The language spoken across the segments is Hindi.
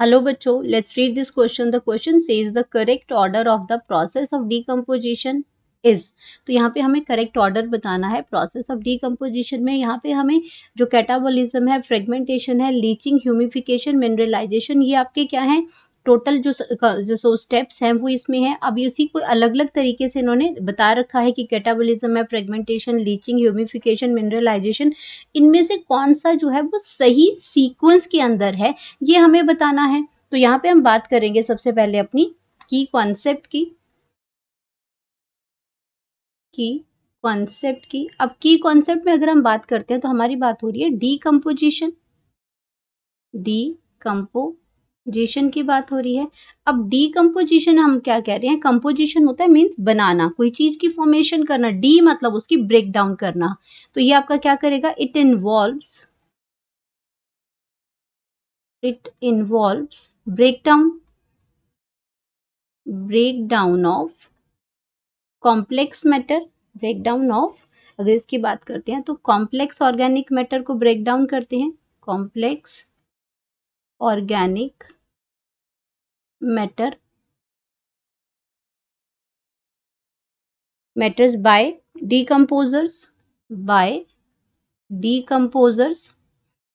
हेलो बच्चों, let's read this question. The question says the correct order of the process of decomposition is. तो यहाँ पे हमें करेक्ट ऑर्डर बताना है प्रोसेस ऑफ डीकम्पोजिशन में। यहाँ पे हमें जो कैटाबॉलिज्म है, फ्रेगमेंटेशन है, लीचिंग, ह्यूमिफिकेशन, मिनरलाइजेशन, ये आपके क्या हैं, टोटल जो स्टेप्स हैं वो इसमें है। अब इसी को अलग अलग तरीके से इन्होंने बता रखा है कि कैटाबॉलिज्म है, फ्रेगमेंटेशन, लीचिंग, ह्यूमिफिकेशन, मिनरलाइजेशन, इनमें से कौन सा जो है वो सही सीक्वेंस के अंदर है, ये हमें बताना है। तो यहाँ पे हम बात करेंगे सबसे पहले अपनी की कॉन्सेप्ट की। अब की कॉन्सेप्ट में अगर हम बात करते हैं तो हमारी बात हो रही है डीकम्पोजिशन की बात हो रही है। अब डीकम्पोजिशन हम क्या कह रहे हैं, कंपोजिशन होता है मीन्स बनाना, कोई चीज की फॉर्मेशन करना, डी मतलब उसकी ब्रेक डाउन करना। तो ये आपका क्या करेगा, it involves breakdown of complex matter, breakdown of, अगर इसकी बात करते हैं तो कॉम्प्लेक्स ऑर्गेनिक मैटर को ब्रेक डाउन करते हैं, complex organic matter matters by decomposers.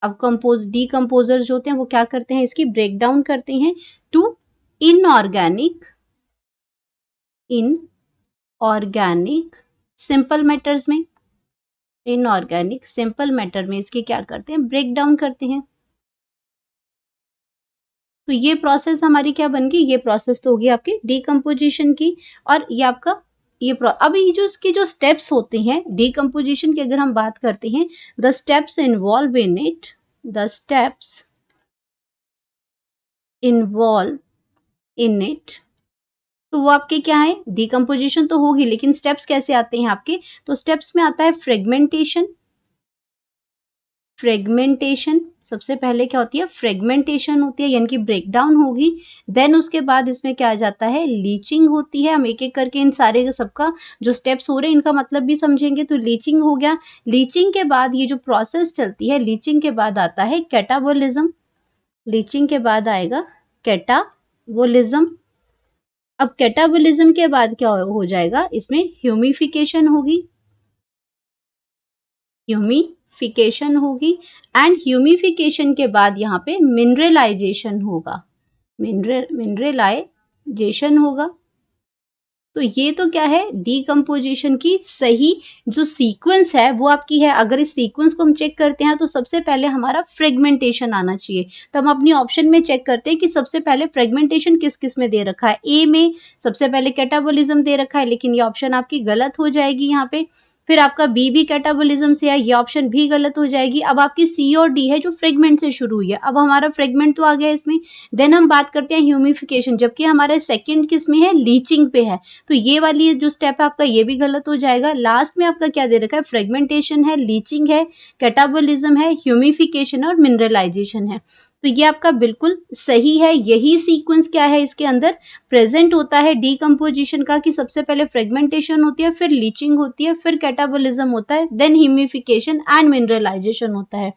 अब डीकम्पोजर्स जो होते हैं वो क्या करते हैं, इसकी ब्रेक डाउन करते हैं टू इनऑर्गेनिक सिंपल मैटर्स में। इनऑर्गेनिक सिंपल मैटर में इसके क्या करते हैं, ब्रेक डाउन करते हैं। तो ये प्रोसेस हमारी क्या बन गई, ये प्रोसेस तो होगी आपकी डीकम्पोजिशन की। और ये आपका अब ये जो इसके जो स्टेप्स होते हैं डीकम्पोजिशन की, अगर हम बात करते हैं, the steps involve in it, तो वो आपके क्या है, डीकम्पोजिशन तो होगी, लेकिन स्टेप्स कैसे आते हैं आपके, तो स्टेप्स में आता है फ्रेगमेंटेशन। सबसे पहले क्या होती है, फ्रेगमेंटेशन होती है, यानी कि ब्रेकडाउन होगी। देन उसके बाद इसमें क्या आ जाता है, लीचिंग होती है। हम एक एक करके इन सारे सबका जो स्टेप्स हो रहे हैं इनका मतलब भी समझेंगे। तो लीचिंग हो गया, लीचिंग के बाद ये जो प्रोसेस चलती है, लीचिंग के बाद आता है कैटाबोलिज्म, लीचिंग के बाद आएगा कैटाबोलिज्म। अब कैटाबोलिज्म के बाद क्या हो जाएगा, इसमें ह्यूमिफिकेशन होगी, एंड ह्यूमिफिकेशन के बाद यहाँ पे मिनरलाइजेशन होगा, मिनरलाइजेशन होगा। तो ये तो क्या है, डीकम्पोजिशन की सही जो सीक्वेंस है वो आपकी है। अगर इस सीक्वेंस को हम चेक करते हैं तो सबसे पहले हमारा फ्रेगमेंटेशन आना चाहिए। तो हम अपनी ऑप्शन में चेक करते हैं कि सबसे पहले फ्रेगमेंटेशन किस किस में दे रखा है। ए में सबसे पहले कैटाबोलिज्म दे रखा है, लेकिन ये ऑप्शन आपकी गलत हो जाएगी यहाँ पे। फिर आपका बी भी कैटाबोलिज्म से है, ये ऑप्शन भी गलत हो जाएगी। अब आपकी सी और डी है जो फ्रेगमेंट से शुरू हुई है, अब हमारा फ्रेगमेंट तो आ गया इसमें। देन हम बात करते हैं ह्यूमिफिकेशन, जबकि हमारे सेकंड किस में है, लीचिंग पे है, तो ये वाली जो स्टेप है आपका ये भी गलत हो जाएगा। लास्ट में आपका क्या दे रखा है, फ्रेगमेंटेशन है, लीचिंग है, कैटाबोलिज्म है, ह्यूमिफिकेशन और मिनरलाइजेशन है। तो ये आपका बिल्कुल सही है। यही सीक्वेंस क्या है इसके अंदर प्रेजेंट होता है डीकम्पोजिशन का, कि सबसे पहले फ्रेगमेंटेशन होती है, फिर लीचिंग होती है, फिर कैटाबोलिज्म होता है, देन ह्यूमिफिकेशन एंड मिनरलाइजेशन होता है।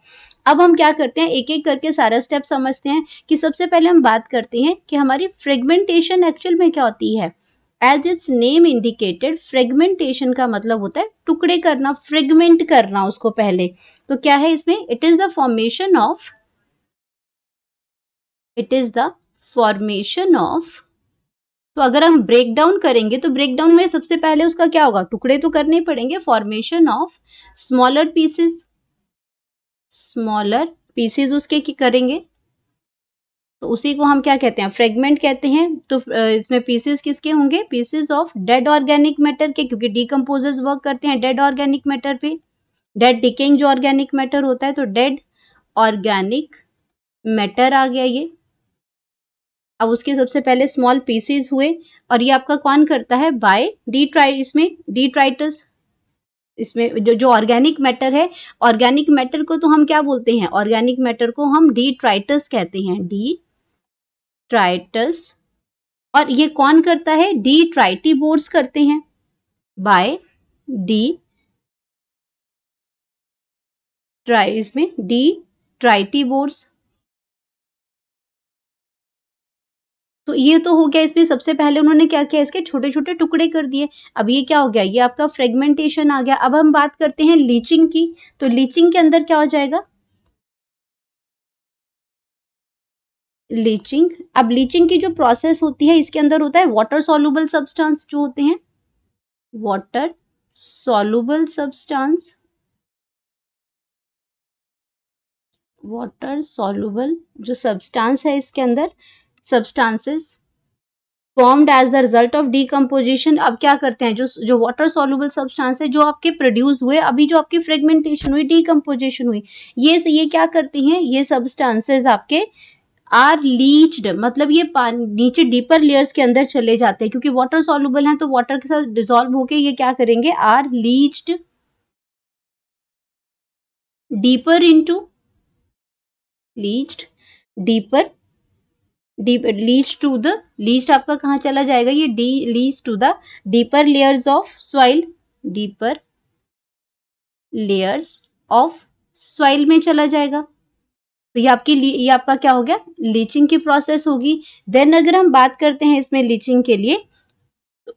अब हम क्या करते हैं, एक एक करके सारा स्टेप समझते हैं। कि सबसे पहले हम बात करते हैं कि हमारी फ्रेगमेंटेशन एक्चुअल में क्या होती है। As its name indicated, fragmentation का मतलब होता है टुकड़े करना, फ्रेगमेंट करना उसको पहले। तो क्या है इसमें, it is the formation of. तो अगर हम ब्रेक डाउन करेंगे तो ब्रेक डाउन में सबसे पहले उसका क्या होगा, टुकड़े तो करने ही पड़ेंगे। फॉर्मेशन ऑफ स्मॉलर पीसेस उसके करेंगे, तो उसी को हम क्या कहते हैं, फ्रेगमेंट कहते हैं। तो इसमें पीसेस किसके होंगे, pieces of dead organic matter के, क्योंकि डीकम्पोजर्स वर्क करते हैं डेड ऑर्गेनिक मैटर पे। डेड डिकेइंग जो ऑर्गेनिक मैटर होता है, तो डेड ऑर्गेनिक मैटर आ गया ये। अब उसके सबसे पहले स्मॉल पीसेस हुए, और ये आपका कौन करता है, बाय डिट्राइटस। इसमें जो ऑर्गेनिक मैटर है, ऑर्गेनिक मैटर को तो हम क्या बोलते हैं, ऑर्गेनिक मैटर को हम डिट्राइटस कहते हैं, डिट्राइटस। और ये कौन करता है, डिट्राइटिबोर्स करते हैं, बाय इसमें डिट्राइटिबोर्स। तो ये तो हो गया, इसमें सबसे पहले उन्होंने क्या किया, इसके छोटे छोटे टुकड़े कर दिए। अब ये क्या हो गया, ये आपका फ्रेगमेंटेशन आ गया। अब हम बात करते हैं लीचिंग की, तो लीचिंग के अंदर क्या हो जाएगा, लीचिंग। अब लीचिंग की जो प्रोसेस होती है, इसके अंदर होता है वाटर सॉल्युबल सब्सटेंस जो होते हैं, water soluble substance, water soluble जो सब्सटेंस है, इसके अंदर substances formed as the result of decomposition. अब क्या करते हैं, जो जो वाटर सॉल्युबल सब्सटेंस है, जो आपके प्रोड्यूस हुए, अभी जो आपकी फ्रेगमेंटेशन हुई, डीकम्पोजिशन हुई, ये क्या करती हैं, ये सब्सटेंसेस आपके आर लीच्ड, मतलब ये नीचे डीपर लेयर्स के अंदर चले जाते हैं, क्योंकि वाटर सॉल्युबल हैं तो वाटर के साथ डिसॉल्व होके ये क्या करेंगे, are leached deeper into, leached deeper, leach to the, leach आपका कहाँ चला जाएगा, ये leach to the deeper layers of soil, deeper layers of soil में चला जाएगा। तो ये आपका क्या हो गया, लीचिंग की प्रोसेस होगी। देन अगर हम बात करते हैं इसमें लीचिंग के लिए, तो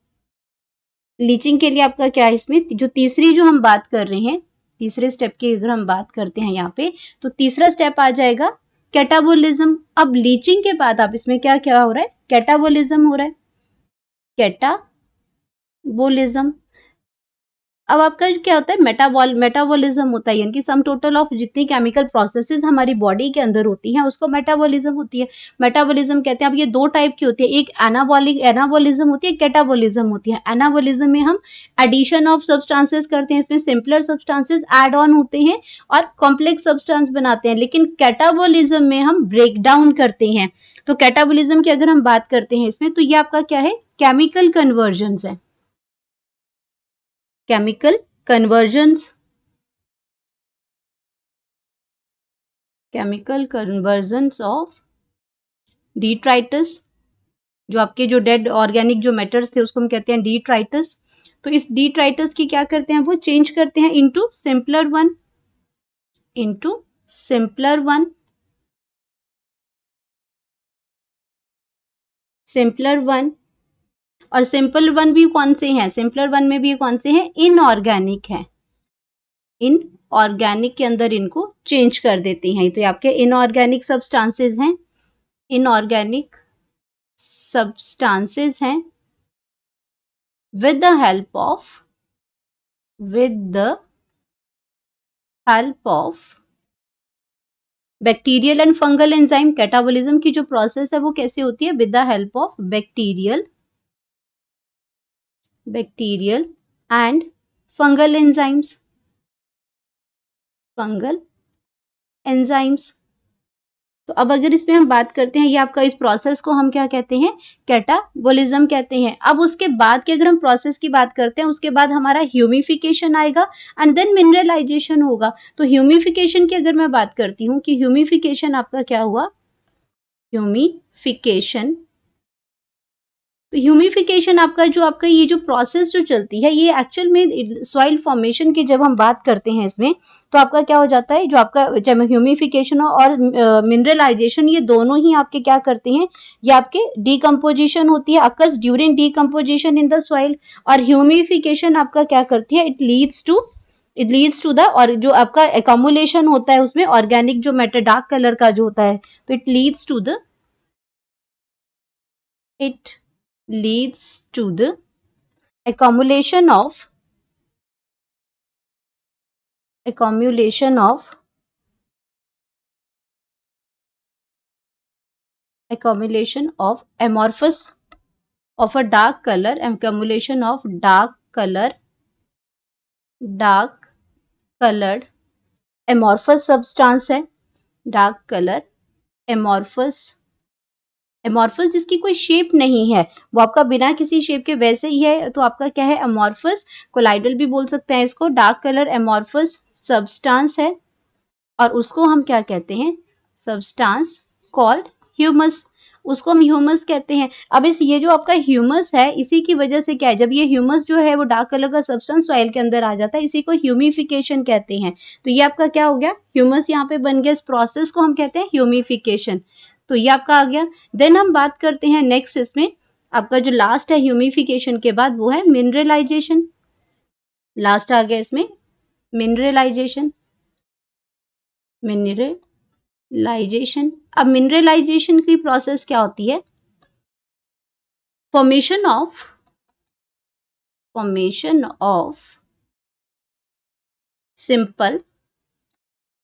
लीचिंग के लिए आपका क्या है, इसमें जो तीसरी जो हम बात कर रहे हैं, तीसरे स्टेप की अगर हम बात करते हैं यहाँ पे, तो तीसरा स्टेप आ जाएगा कैटाबोलिज्म। अब लीचिंग के बाद आप इसमें क्या क्या हो रहा है, कैटाबोलिज्म हो रहा है, कैटाबोलिज्म। अब आपका क्या होता है, मेटाबॉलिज्म होता है, यानी कि सम टोटल ऑफ जितनी केमिकल प्रोसेसेस हमारी बॉडी के अंदर होती हैं, उसको मेटाबॉलिज्म होती है, मेटाबॉलिज्म कहते हैं। अब ये दो टाइप की होती है, एक एनाबॉलिज्म होती है, कैटाबॉलिज्म होती है। एनाबॉलिज्म में हम एडिशन ऑफ सब्सटेंसेस करते हैं, इसमें सिंपलर सब्सटेंसेस ऐड ऑन होते हैं और कॉम्प्लेक्स सब्सटेंस बनाते हैं, लेकिन कैटाबॉलिज्म में हम ब्रेक डाउन करते हैं। तो कैटाबॉलिज्म की अगर हम बात करते हैं इसमें, तो ये आपका क्या है, केमिकल कन्वर्जन्स है, chemical convergence, chemical convergence of detritus, जो आपके जो डेड ऑर्गेनिक जो मैटर्स थे उसको हम कहते हैं डिट्राइटस। तो इस डिट्राइटस की क्या करते हैं, वो चेंज करते हैं into simpler one, into simpler one, simpler one. और सिंपल वन भी कौन से हैं, सिंपलर वन में भी कौन से हैं, इनऑर्गेनिक है, इनऑर्गेनिक के अंदर इनको चेंज कर देते हैं। तो ये आपके इनऑर्गेनिक सब्सटेंसेस हैं, इनऑर्गेनिक सब्सटेंसेस हैं with the help of, with the help of bacterial and fungal enzyme. Catabolism की जो प्रोसेस है वो कैसे होती है, with the help of bacterial and fungal enzymes, fungal enzymes. तो अब अगर इसमें हम बात करते हैं, ये आपका इस प्रोसेस को हम क्या कहते हैं, कैटाबॉलिज्म कहते हैं। अब उसके बाद की अगर हम प्रोसेस की बात करते हैं, उसके बाद हमारा ह्यूमिफिकेशन आएगा एंड देन मिनरलाइजेशन होगा। तो ह्यूमिफिकेशन की अगर मैं बात करती हूँ कि ह्यूमिफिकेशन आपका क्या हुआ, ह्यूमिफिकेशन, तो ह्यूमिफिकेशन आपका जो आपका ये जो प्रोसेस जो चलती है, ये एक्चुअल में सॉइल फॉर्मेशन की जब हम बात करते हैं इसमें, तो आपका क्या हो जाता है, जो आपका जब ह्यूमिफिकेशन और मिनरलाइजेशन, ये दोनों ही आपके क्या करते हैं, ये आपके डीकम्पोजिशन होती है, occurs during decomposition in the soil. और ह्यूमिफिकेशन आपका क्या करती है, इट लीड्स टू द, और जो आपका एकमुलेशन होता है उसमें ऑर्गेनिक जो मैटर डार्क कलर का जो होता है, तो it leads to the accumulation of amorphous of a dark color, accumulation of dark colored amorphous substance है, डार्क कलर एमॉर्फस जिसकी कोई शेप नहीं है, वो आपका बिना किसी शेप के वैसे ही है, तो आपका क्या है, अमॉर्फस, कोलाइडल भी बोल सकते हैं इसको, डार्क कलर एमॉर्फस सब्सटेंस है, और उसको हम क्या कहते हैं, सब्सटेंस कॉल्ड ह्यूमस, उसको हम ह्यूमस कहते हैं। अब ये जो आपका ह्यूमस है, इसी की वजह से क्या है, जब ये ह्यूमस जो है वो डार्क कलर का सब्सटेंस सॉइल के अंदर आ जाता है, इसी को ह्यूमिफिकेशन कहते हैं। तो ये आपका क्या हो गया, ह्यूमस यहाँ पे बन गया, इस प्रोसेस को हम कहते हैं ह्यूमिफिकेशन। तो ये आपका आ गया। देन हम बात करते हैं नेक्स्ट, इसमें आपका जो लास्ट है ह्यूमिफिकेशन के बाद, वो है मिनरलाइजेशन। लास्ट आ गया इसमें मिनरलाइजेशन। मिनरलाइजेशन, अब मिनरलाइजेशन की प्रोसेस क्या होती है, formation of simple,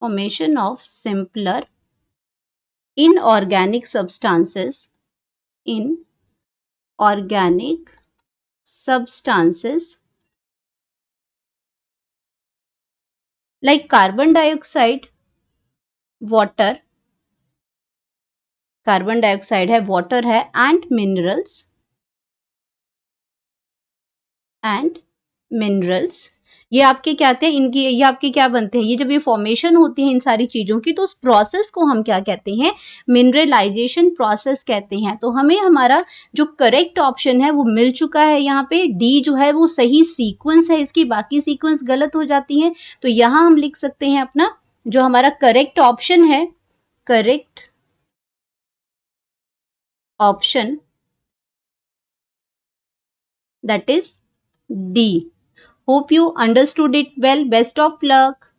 formation of simpler inorganic substances, inorganic substances like carbon dioxide, water, carbon dioxide है, वाटर है, एंड मिनरल्स, ये आपके क्या आते हैं, इनकी ये आपके क्या बनते हैं, ये जब ये फॉर्मेशन होती है इन सारी चीजों की, तो उस प्रोसेस को हम क्या कहते हैं, मिनरलाइजेशन प्रोसेस कहते हैं। तो हमें हमारा जो करेक्ट ऑप्शन है वो मिल चुका है, यहाँ पे डी जो है वो सही सीक्वेंस है इसकी, बाकी सीक्वेंस गलत हो जाती हैं। तो यहाँ हम लिख सकते हैं अपना जो हमारा करेक्ट ऑप्शन है, correct option that is D. Hope you understood it well. Best of luck.